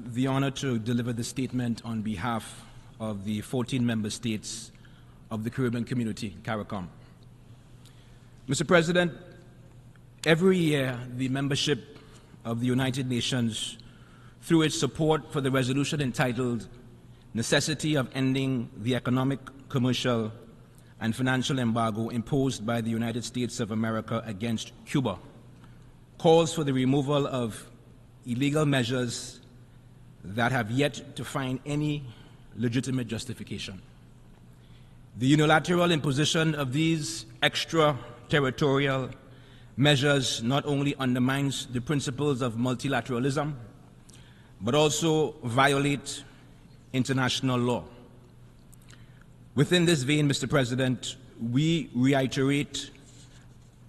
the honor to deliver the statement on behalf of the 14 member states of the Caribbean Community, CARICOM. Mr. President, every year the membership of the United Nations, through its support for the resolution entitled Necessity of Ending the Economic, Commercial, and Financial Embargo imposed by the United States of America against Cuba, calls for the removal of illegal measures that have yet to find any legitimate justification. The unilateral imposition of these extraterritorial measures not only undermines the principles of multilateralism, but also violate international law. Within this vein, Mr. President, we reiterate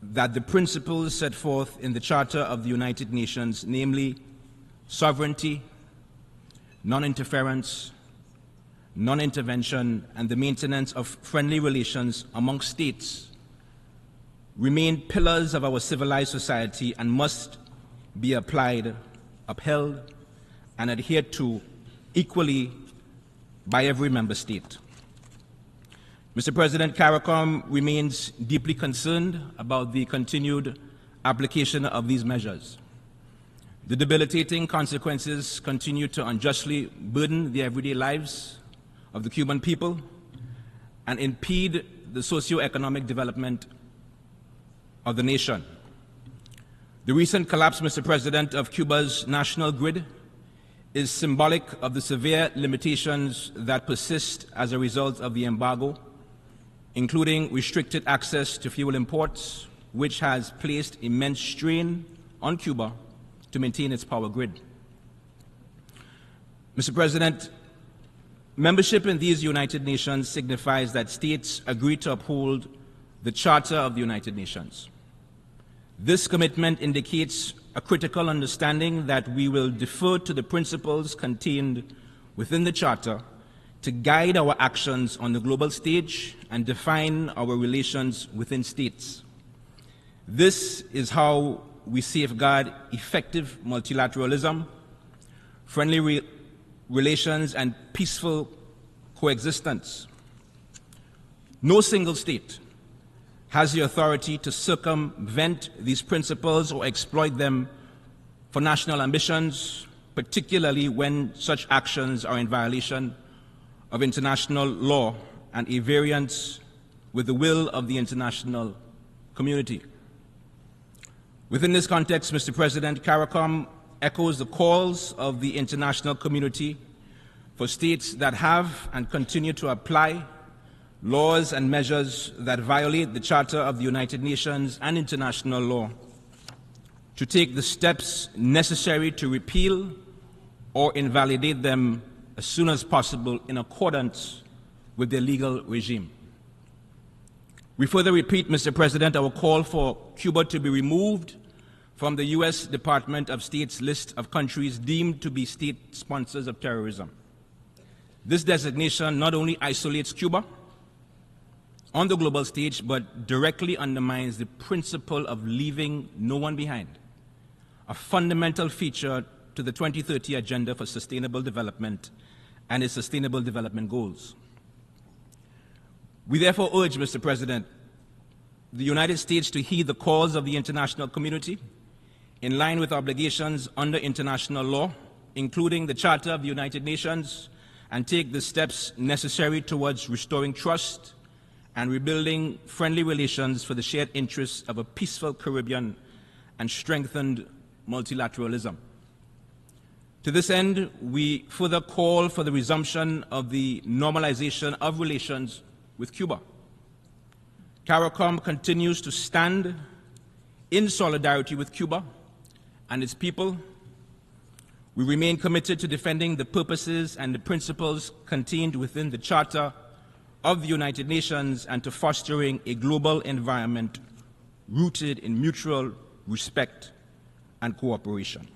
that the principles set forth in the Charter of the United Nations, namely sovereignty, non-interference, non-intervention, and the maintenance of friendly relations among states, remain pillars of our civilized society and must be applied, upheld, and adhered to equally by every member state. Mr. President, CARICOM remains deeply concerned about the continued application of these measures. The debilitating consequences continue to unjustly burden the everyday lives of the Cuban people and impede the socio-economic development of the nation. The recent collapse, Mr. President, of Cuba's national grid is symbolic of the severe limitations that persist as a result of the embargo, including restricted access to fuel imports, which has placed immense strain on Cuba to maintain its power grid. Mr. President, membership in these United Nations signifies that states agree to uphold the Charter of the United Nations. This commitment indicates a critical understanding that we will defer to the principles contained within the Charter to guide our actions on the global stage and define our relations within states. This is how we safeguard effective multilateralism, friendly relations, and peaceful coexistence. No single state has the authority to circumvent these principles or exploit them for national ambitions, particularly when such actions are in violation of international law and a variance with the will of the international community. Within this context, Mr. President, CARICOM echoes the calls of the international community for states that have and continue to apply laws and measures that violate the Charter of the United Nations and international law to take the steps necessary to repeal or invalidate them as soon as possible in accordance with their legal regime. We further repeat, Mr. President, our call for Cuba to be removed from the U.S. Department of State's list of countries deemed to be state sponsors of terrorism. This designation not only isolates Cuba on the global stage, but directly undermines the principle of leaving no one behind, a fundamental feature to the 2030 Agenda for Sustainable Development and its Sustainable Development Goals. We therefore urge, Mr. President, the United States to heed the calls of the international community in line with obligations under international law, including the Charter of the United Nations, and take the steps necessary towards restoring trust and rebuilding friendly relations for the shared interests of a peaceful Caribbean and strengthened multilateralism. To this end, we further call for the resumption of the normalization of relations with Cuba. CARICOM continues to stand in solidarity with Cuba and its people. We remain committed to defending the purposes and the principles contained within the Charter of the United Nations and to fostering a global environment rooted in mutual respect and cooperation.